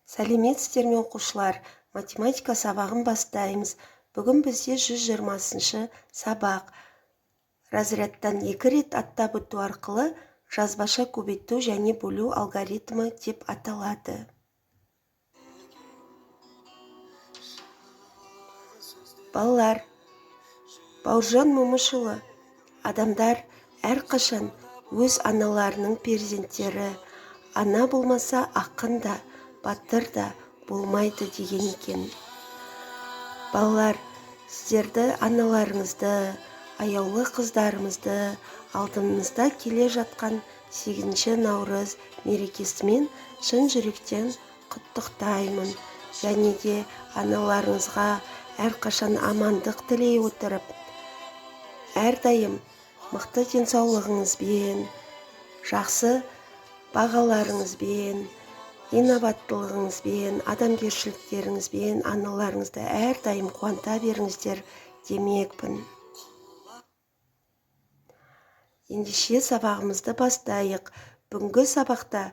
Сәлеметсіздер ме оқушылар, математика сабағын бастаймыз. Бүгін бізде 120-шы сабақ. Разрядтан 2 рет аттап өту арқылы жазбаша көбейту және бөлу алгоритмі деп аталады. Балалар, Бауыржан Момышұлы, адамдар әрқашан өз аналарының перзенттері. Ана болмаса ақын да, батыр да болмайды деген екен. Балалар, сіздерді аналарыңызды, аяулы қыздарымызды алдыңызда келе жатқан 8 наурыз мерекесімен шын жүректен құттықтаймын. Және де аналарыңызға әрқашан амандық тілей отырып, әрдайым мықты денсаулығыңызбен, жақсы бағаларыңызбен, инабаттылығыңызбен, адамгершіліктеріңізбен аналарыңызды әрдайым қуанта беріңіздер демекпін. Ендеше сабағымызды бастайық. Бүгінгі сабақта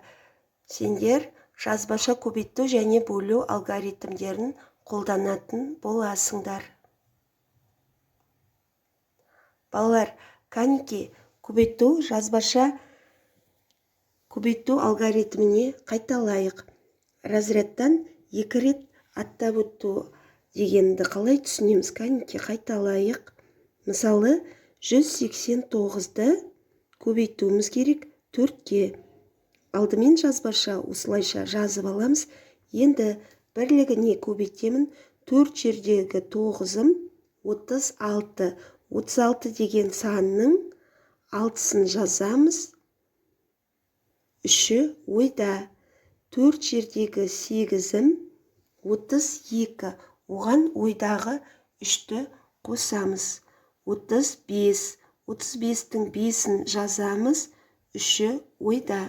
сендер жазбаша көбейту және бөлу алгоритмдерін қолданатын боласыңдар. Балалар, кәнеки жазбаша көбейту алгоритміне қайталайық. Разрядтан 2 рет аттап өту дегенді қалай түсінеміз? Кәнеки қайталайық. Мысалы, 189-ды көбейтуіміз керек 4-ке. Алдымен жазбаша осылайша жазып аламыз. Енді бірлігіне көбейтемін. 4 жердегі 9-ым 36. 36 деген санның 6-сын жазамыз. 3-і ойда. 4 жердегі 8-ім 32. Оған ойдағы 3-ті қосамыз. 35. 35-тің 5-ін жазамыз. 3-і ойда.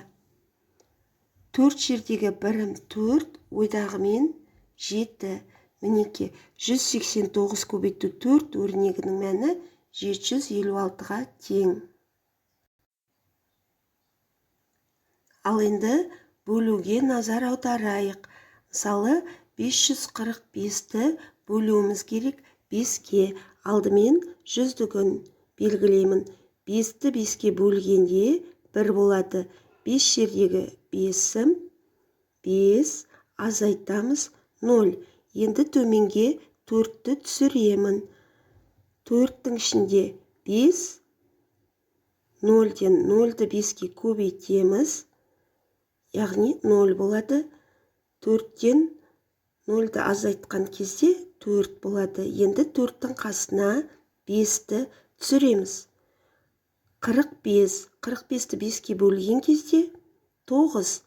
4 жердегі 1-ім 4, ойдағы мен 7. Мінеке, 189 көбейту 4 өрнегінің мәні 756-ға тең. Ал енді бөлуге назар аударайық. Мысалы, 545-ті бөлуіміз керек 5-ке. Алдымен 100-дүгін белгілеймін. 5-ті 5-ке бөлгенде 1 болады. 5 жердегі 5-ім 5, азайтамыз 0. Енді төменге 4-ті түсіремін. 4-тің ішінде 5, 0-ден 0-ді 5-ке көбейтеміз. Яғни 0 болады. 4-тен 0-ді азайтқан кезде 4 болады. Енді 4-тің қасына 5-ті түсіреміз. 45. 45-ті 5-ке бөлген кезде 9.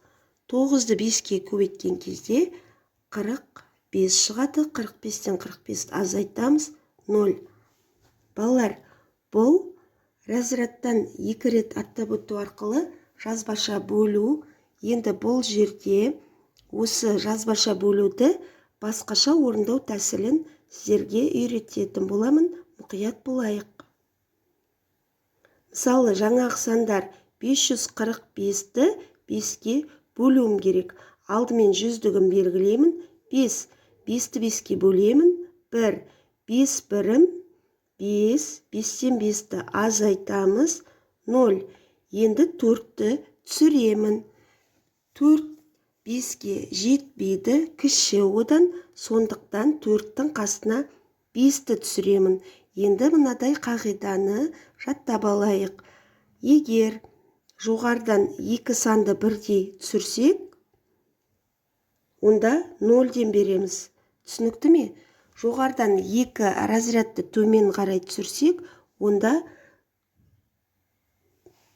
9-ды 5-ке көбейткен кезде 45 шығады. 45-тен 45-ті азайтамыз 0. Балалар, бұл разрядтан 2 рет аттап өту арқылы жазбаша бөлу. Енді бұл жерде осы жазбаша бөлуді басқаша орындау тәсілін сіздерге үйрететін боламын. Мұқият болайық. Мысалы, жаңағы сандар 545-ті 5-ке бөлуім керек. Алдымен 100-дүгін белгілеймін. 5. 5-ті 5-ке бөлемін. 1. 5 бірім. 5. 5-тен 5-ті азайтамыз. 0. Енді 4-ті түсіремін. 4 5-ке жетпейді, кіші одан, сондықтан 4-тің қасына 5-ті түсіремін. Енді мынадай қағиданы жаттап алайық. Егер жоғарыдан 2 санды бірдей түсірсек, онда 0-ден береміз. Түсінікті ме? Жоғарыдан 2 разрядты төмен қарай түсірсек, онда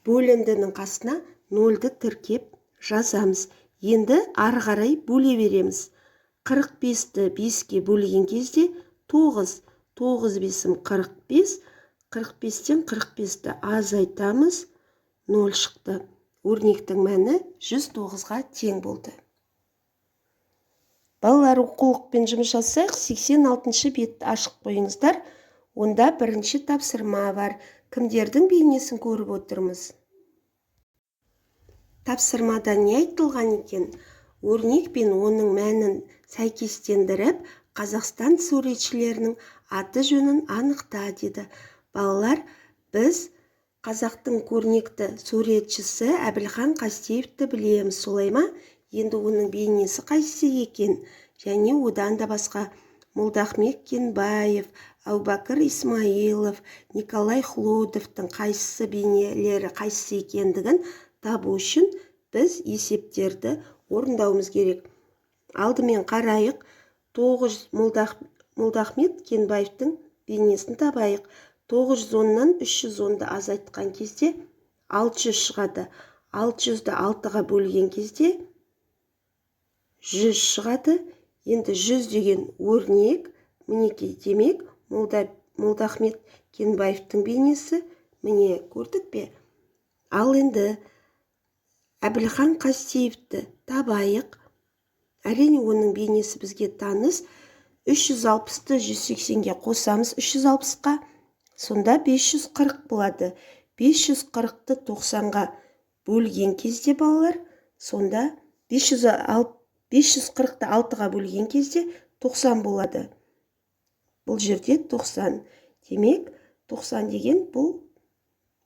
бөліндінің қасына 0-ді тіркеп жазамыз. Енді ары қарай бөле береміз. 45-ті 5-ке бөлген кезде 9. 9 5-ім 45. 45-тен 45-ті азайтамыз. 0 шықты. Өрнектің мәні 109-ға тең болды. Балалар, оқулықпен жұмыс жасайық. 86-шы бетті ашық қойыңыздар. Онда бірінші тапсырма бар. Кімдердің бейнесін көріп отырмыз? Тапсырмада не айтылған екен? өрнек пен оның мәнін сәйкестендіріп, Қазақстан суретшілерінің аты жөнін анықта деді. Балалар, біз қазақтың көрнекті суретшісі Әбілхан Қастеевті білеміз, солай ма? Енді оның бейнесі қайсысы екен? Және одан да басқа Молдахмет Кенбаев, Әубәкір Исмаилов, Николай Хлудовтың қайсысы бейнелері қайсысы екендігін табу үшін біз есептерді орындауымыз керек. Алдымен қарайық, 9 Молдахмет Кенбаевтың бейнесін табайық. 910-нан 310-ды азайтқан кезде 600 шығады. 600-ды 6-ға бөлген кезде 100 шығады. Енді 100 деген өрнек, мінекей демек, Молдахмет Кенбаевтың бейнесі, міне көрдік пе? Ал енді Әбілхан Қастеевті табайық. Әрине оның бейнесі бізге таныс. 360-ты 180-ге қосамыз 360-қа, сонда 540 болады. 540-ты 90-ға бөлген кезде балалар, сонда 540-ты 6-ға бөлген кезде 90 болады. Бұл жерде 90. Демек, 90 деген бұл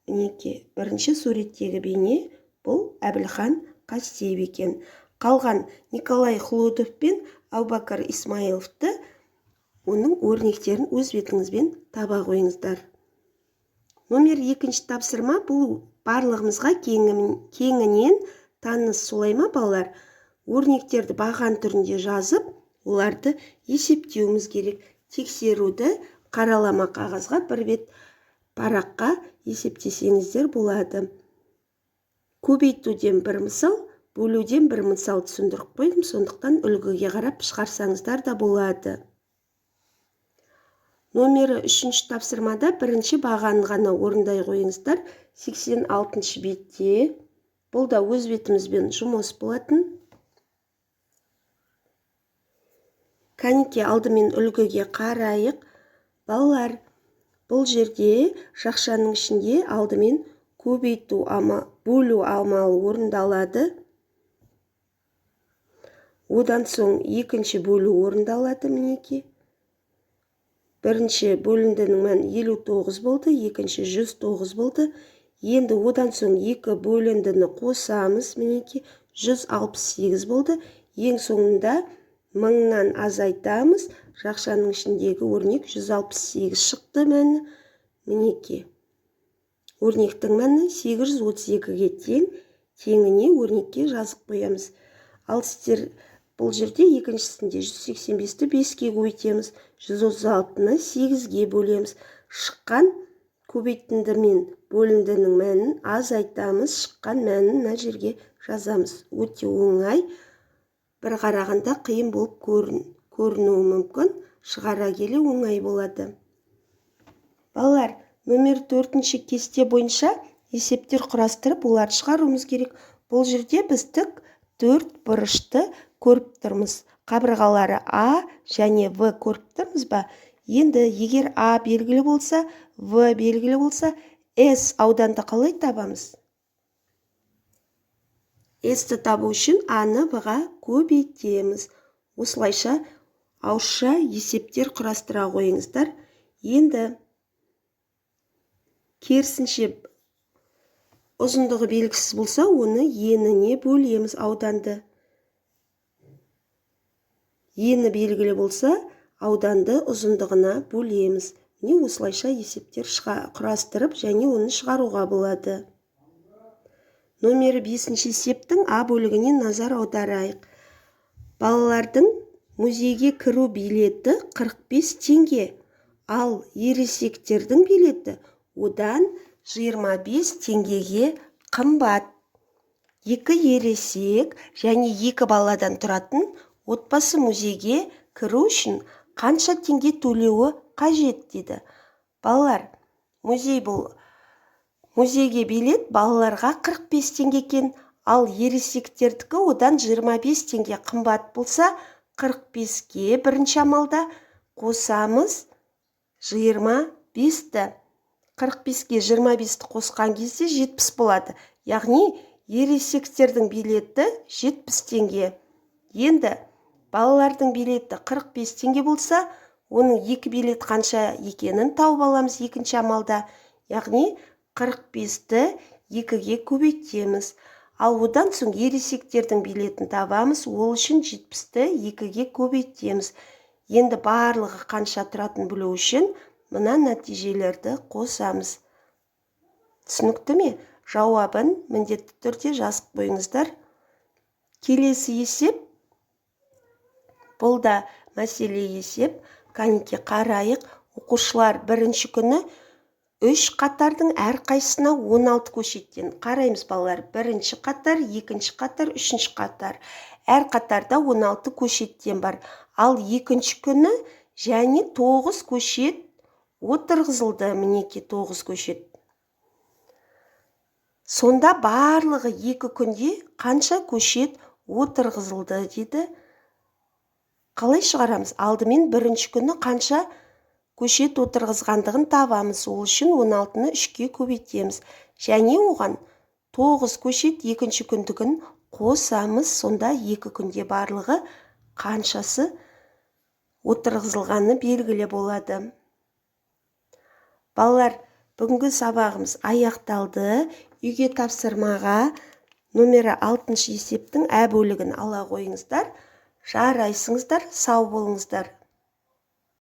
мінеке бірінші суреттегі бейне, бұл Әбілхан Қастеев екен. Қалған Николай Хлудов пен Әубәкір Исмаиловты оның өрнектерін өз бетіңізбен таба қойыңыздар. Номер 2-ші тапсырма, бұл барлығымызға кеңінен таныс, солай ма балалар? Өрнектерді баған түрінде жазып, оларды есептеуіміз керек. Тексеруді қаралама қағазға бір бет параққа есептесеңіздер болады. Көбейтуден бір мысал, бөлуден бір мысал түсіндіріп қойдым, сондықтан үлгіге қарап шығарсаңыздар да болады. Номері 3-ші тапсырмада бірінші бағаны ғана орындай қойыңыздар. 86-шы бетте. Бұл да өз бетімізбен жұмыс болатын. Кәнеке алдымен үлгіге қарайық. Балалар, бұл жерде жақшаның ішінде алдымен көбейту бөлу амалы орындалады. Одан соң екінші бөлу орындалады, мінеке. Бірінші бөліндінің мән 59 болды, екінші 109 болды. Енді одан соң екі бөліндіні қосамыз, мінеке 168 болды. Ең соңында 1000-нан азайтамыз. Жақшаның ішіндегі өрнек 168 шықты мәні, мінеке. Өрнектің мәні 832-ге тең, теңіне өрнекке жазып қоямыз. Ал сіздер бұл жерде екіншісінде 185-ті 5-ге көбейтеміз, 136-ны 8-ге бөлеміз. Шыққан көбейтінді мен бөліндінің мәнін азайтамыз, шыққан мәнін мына жерге жазамыз. Өте оңай, бір қарағанда қиын болып көрінуі мүмкін, шығара келе оңай болады. Балалар, номер 4-ші кесте бойынша есептер құрастырып, оларды шығаруымыз керек. Бұл жерде біз тік 4 бұрышты көріп тұрмыз. Қабырғалары А және В көріп тұрмыз ба? Енді егер А белгілі болса, В белгілі болса, С ауданды қалай табамыз? С-ті табу үшін А-ны В-ға көбейтеміз. Осылайша ауызша есептер құрастыра қойыңыздар. Енді керісінше ұзындығы белгісіз болса, оны еніне бөлеміз ауданды. Ені белгілі болса, ауданды ұзындығына бөлеміз. Міне осылайша есептер құрастырып және оны шығаруға болады. Номері 5-ші есептің А бөлігіне назар аударайық. Балалардың музейге кіру билеті 45 теңге, ал ересектердің билеті одан 25 теңгеге қымбат. Екі ересек және екі баладан тұратын отбасы музейге кіру үшін қанша теңге төлеуі қажет деді. Балалар, музейге билет балаларға 45 теңге екен, ал ересектердікі одан 25 теңге қымбат болса, 45-ке бірінші амалда қосамыз 25-ті. 45-ке 25-ті қосқан кезде 70 болады. Яғни ересектердің билеті 70 теңге. Енді балалардың билеті 45 теңге болса, оның 2 билет қанша екенін тауып аламыз екінші амалда. Яғни 45-ті 2-ге көбейтеміз. Ал одан соң ересектердің билетін табамыз, ол үшін 70-ті 2-ге көбейтеміз. Енді барлығы қанша тұратын білу үшін мына нәтижелерді қосамыз. Түсінікті ме? Жауабын міндетті түрде жазып қойыңыздар. Келесі есеп, бұл да мәселе есеп. Кәнеке қарайық. Оқушылар бірінші күні 3 қатардың әрқайсысына 16 көшеттен. Қараймыз балалар, бірінші қатар, екінші қатар, үшінші қатар. Әр қатарда 16 көшеттен бар. Ал екінші күні және 9 көшет отырғызылды. Мінеке 9 көшет. Сонда барлығы 2 күнде қанша көшет отырғызылды дейді. Қалай шығарамыз? Алдымен бірінші күні қанша көшет отырғызғандығын табамыз. Ол үшін 16-ны 3-ке көбейтеміз. Және оған 9 көшет екінші күндігін қосамыз. Сонда 2 күнде барлығы қаншасы отырғызылғаны белгілі болады. Балалар, бүгінгі сабағымыз аяқталды. Үйге тапсырмаға номері 6 есептің ә бөлігін ала қойыңыздар. Жарайсыңыздар, сау болыңыздар.